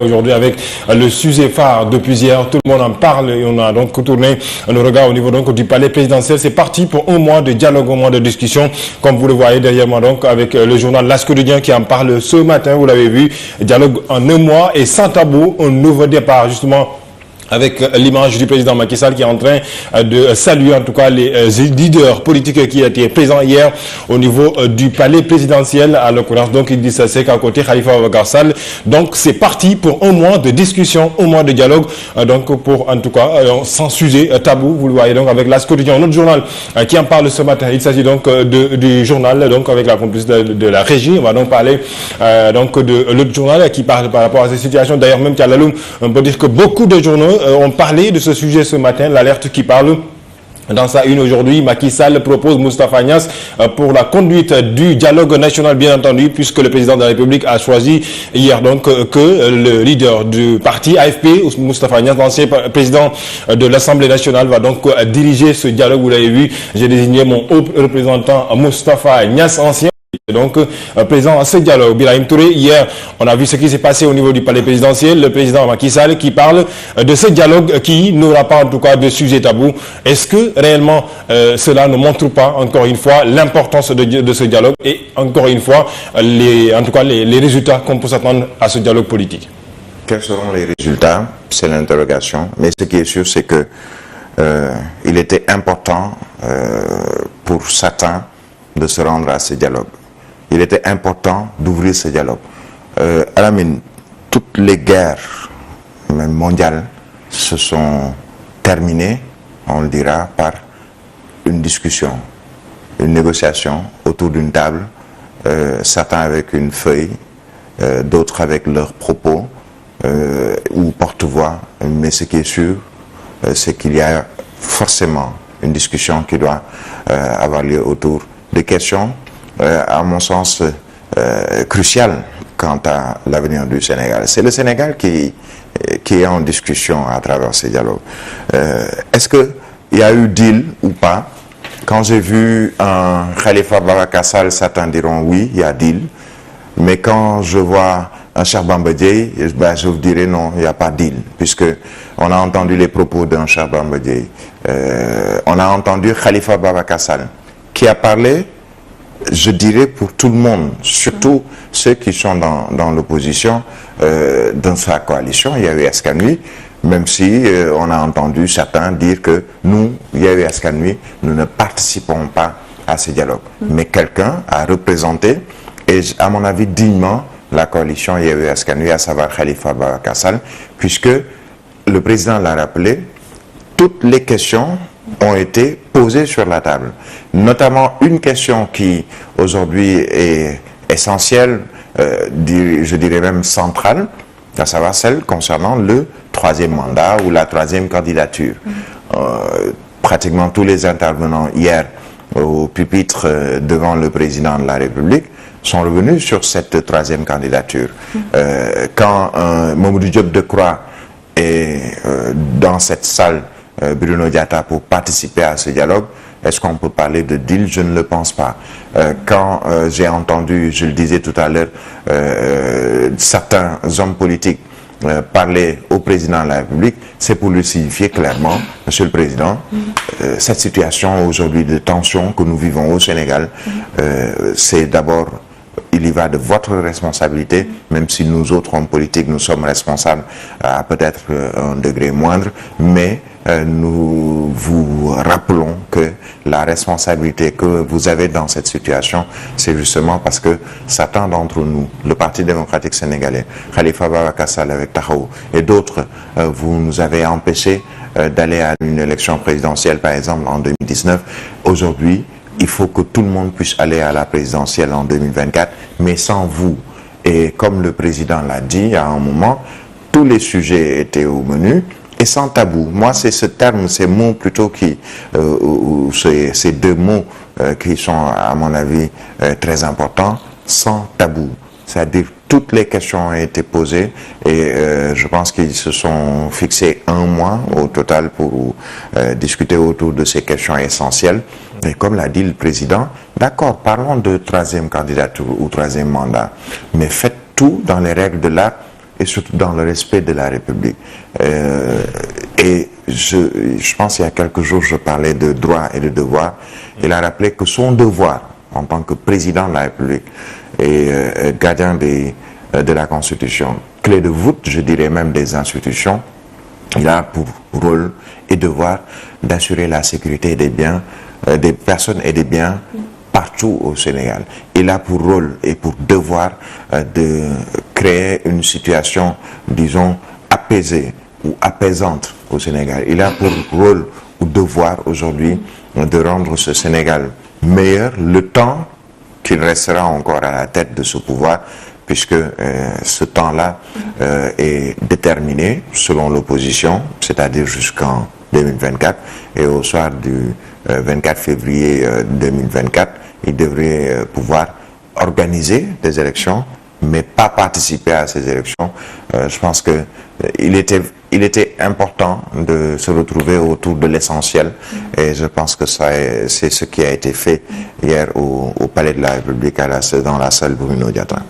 aujourd'hui avec le sujet phare depuis hier. Tout le monde en parle et on a donc tourné nos regards au niveau donc du palais présidentiel. C'est parti pour un mois de dialogue, un mois de discussion, comme vous le voyez derrière moi donc avec le journal L'As Quotidien qui en parle ce matin. Vous l'avez vu, dialogue en un mois et sans tabou, un nouveau départ justement, avec l'image du président Macky Sall qui est en train de saluer en tout cas les leaders politiques qui étaient présents hier au niveau du palais présidentiel. À l'occurrence, donc il dit ça, c'est qu'à côté Khalifa Ababacar Sall. Donc c'est parti pour un mois de discussion, un mois de dialogue, donc pour en tout cas sans sujet tabou. Vous le voyez donc avec L'As Quotidien, notre journal qui en parle ce matin. Il s'agit donc du journal donc avec la complicité de la régie. On va donc parler donc de l'autre journal qui parle par rapport à ces situations. D'ailleurs même Thialaloum, on peut dire que beaucoup de journaux ont parlé de ce sujet ce matin. L'Alerte qui parle dans sa une aujourd'hui, Macky Sall propose Moustapha Niasse pour la conduite du dialogue national, bien entendu, puisque le président de la République a choisi hier donc que le leader du parti AFP, Moustapha Niasse, l'ancien président de l'Assemblée nationale, va donc diriger ce dialogue. Vous l'avez vu, j'ai désigné mon haut représentant Moustapha Niasse, ancien. Donc, présent à ce dialogue. Birahim Touré, hier, on a vu ce qui s'est passé au niveau du palais présidentiel. Le président Macky Sall qui parle de ce dialogue qui n'aura pas en tout cas de sujet tabou. Est-ce que réellement cela ne montre pas encore une fois l'importance de ce dialogue et encore une fois les résultats qu'on peut s'attendre à ce dialogue politique? Quels seront les résultats? C'est l'interrogation. Mais ce qui est sûr, c'est que il était important pour certains de se rendre à ce dialogue. Il était important d'ouvrir ce dialogue. Alamine, toutes les guerres, même mondiales, se sont terminées, on le dira, par une discussion, une négociation autour d'une table, certains avec une feuille, d'autres avec leurs propos, ou porte-voix. Mais ce qui est sûr, c'est qu'il y a forcément une discussion qui doit avoir lieu autour des questions, à mon sens, cruciales quant à l'avenir du Sénégal. C'est le Sénégal qui est en discussion à travers ces dialogues. Est-ce qu'il y a eu deal ou pas? Quand j'ai vu un Khalifa Ababacar Sall, certains diront oui, il y a deal. Mais quand je vois un Cheikh Bamba Dièye, je vous dirais non, il n'y a pas deal. Puisque on a entendu les propos d'un Cheikh Bamba Dièye. On a entendu Khalifa Ababacar Sall qui a parlé, je dirais pour tout le monde, surtout ceux qui sont dans l'opposition, dans sa coalition, il y a eu Askan Wi, même si on a entendu certains dire que nous, il y a eu Askan Wi, nous ne participons pas à ce dialogue. Mais quelqu'un a représenté, et à mon avis dignement, la coalition il y a eu Askan Wi, à savoir Khalifa Ababacar Sall, puisque le président l'a rappelé, toutes les questions ont été posées sur la table. Notamment une question qui aujourd'hui est essentielle, je dirais même centrale, à savoir celle concernant le troisième mandat ou la troisième candidature. Pratiquement tous les intervenants hier au pupitre devant le président de la République sont revenus sur cette troisième candidature. Quand Mamadou Diop Decroix est dans cette salle, Bruno Diatta, pour participer à ce dialogue, est-ce qu'on peut parler de deal? Je ne le pense pas. Quand j'ai entendu, je le disais tout à l'heure, certains hommes politiques parler au président de la République, c'est pour lui signifier clairement, Monsieur le Président, cette situation aujourd'hui de tension que nous vivons au Sénégal, c'est d'abord, il y va de votre responsabilité, même si nous autres hommes politiques, nous sommes responsables à peut-être un degré moindre, mais nous vous rappelons que la responsabilité que vous avez dans cette situation, c'est justement parce que certains d'entre nous, le Parti démocratique sénégalais, Khalifa Ababacar Sall avec Taxawu et d'autres, vous nous avez empêché d'aller à une élection présidentielle, par exemple, en 2019. Aujourd'hui, il faut que tout le monde puisse aller à la présidentielle en 2024, mais sans vous. Et comme le président l'a dit à un moment, tous les sujets étaient au menu et sans tabou. Moi, c'est ce terme, ces mots plutôt ces deux mots qui sont, à mon avis, très importants, sans tabou. C'est-à-dire toutes les questions ont été posées et je pense qu'ils se sont fixés un mois au total pour discuter autour de ces questions essentielles. Et comme l'a dit le président, d'accord, parlons de troisième candidature ou troisième mandat, mais faites tout dans les règles de l'art et surtout dans le respect de la République. Et je pense qu'il y a quelques jours, je parlais de droits et de devoirs. Il a rappelé que son devoir en tant que président de la République et gardien de la Constitution, clé de voûte, je dirais même des institutions, il a pour rôle et devoir d'assurer la sécurité des biens, des personnes et des biens partout au Sénégal. Il a pour rôle et pour devoir de créer une situation, disons, apaisée ou apaisante au Sénégal. Il a pour rôle ou devoir aujourd'hui de rendre ce Sénégal meilleur le temps qu'il restera encore à la tête de ce pouvoir, puisque ce temps-là est déterminé selon l'opposition, c'est-à-dire jusqu'en 2024, et au soir du 24 février 2024, il devrait pouvoir organiser des élections, mais pas participer à ces élections. Je pense que il était important de se retrouver autour de l'essentiel, et je pense que c'est ce qui a été fait hier au Palais de la République dans la salle Bruno Diatta.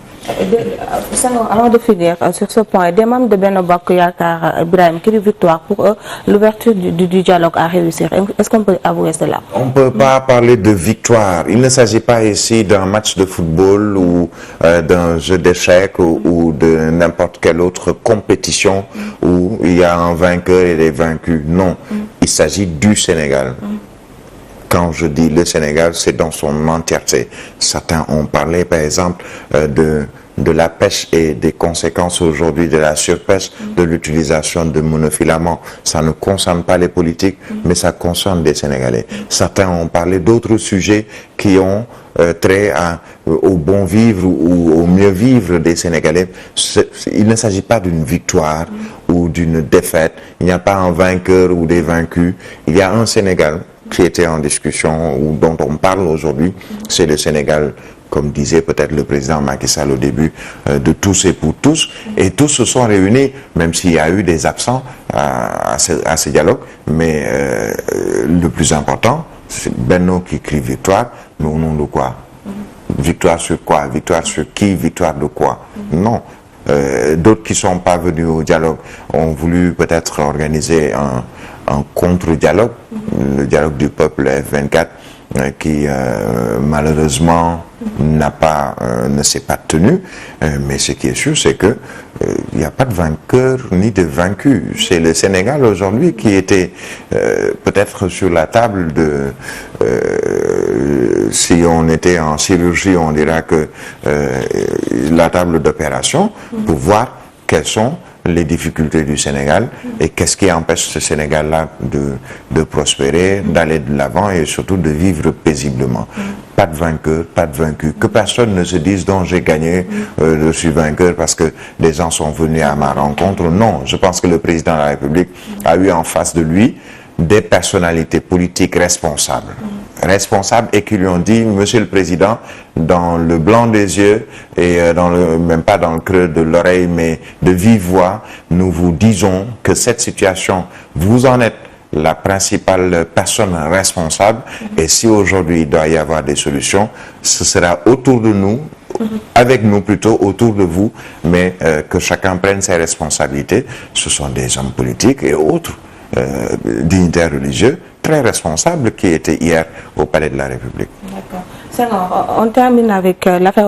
Avant de finir sur ce point, des membres de Benno Bokk Yakaar, Ibrahim, qui dit victoire pour eux, l'ouverture du dialogue à réussir. Est-ce qu'on peut avouer cela? On ne peut pas parler de victoire. Il ne s'agit pas ici d'un match de football ou d'un jeu d'échecs ou de n'importe quelle autre compétition où il y a un vainqueur et des vaincus. Non, il s'agit du Sénégal. Quand je dis le Sénégal, c'est dans son entièreté. Certains ont parlé, par exemple, de la pêche et des conséquences aujourd'hui de la surpêche, de l'utilisation de monofilaments. Ça ne concerne pas les politiques, mais ça concerne les Sénégalais. Certains ont parlé d'autres sujets qui ont trait au bon vivre ou au mieux vivre des Sénégalais. Il ne s'agit pas d'une victoire ou d'une défaite. Il n'y a pas un vainqueur ou des vaincus. Il y a un Sénégal qui était en discussion ou dont on parle aujourd'hui, c'est le Sénégal, comme disait peut-être le président Macky Sall au début, de tous et pour tous. Et tous se sont réunis, même s'il y a eu des absents à ce dialogue. Mais le plus important, c'est Benno qui crie victoire, mais au nom de quoi? Victoire sur quoi? Victoire sur qui? Victoire de quoi? Non. D'autres qui ne sont pas venus au dialogue ont voulu peut-être organiser un contre-dialogue, le dialogue du peuple F24, qui malheureusement ne s'est pas tenu. Mais ce qui est sûr, c'est que il n'y a pas de vainqueur ni de vaincu. C'est le Sénégal aujourd'hui qui était peut-être sur la table de... si on était en chirurgie, on dira que la table d'opération pour voir quelles sont les difficultés du Sénégal et qu'est-ce qui empêche ce Sénégal-là de prospérer, d'aller de l'avant et surtout de vivre paisiblement. Pas de vainqueur, pas de vaincu. Que personne ne se dise donc j'ai gagné, je suis vainqueur parce que des gens sont venus à ma rencontre. Non, je pense que le président de la République a eu en face de lui des personnalités politiques responsables et qui lui ont dit, Monsieur le Président, dans le blanc des yeux et même pas dans le creux de l'oreille, mais de vive voix, nous vous disons que cette situation, vous en êtes la principale personne responsable, et si aujourd'hui il doit y avoir des solutions, ce sera autour de nous, avec nous plutôt, autour de vous, mais que chacun prenne ses responsabilités. Ce sont des hommes politiques et autres dignitaires religieux très responsables qui étaient hier au Palais de la République. D'accord. On termine avec l'affaire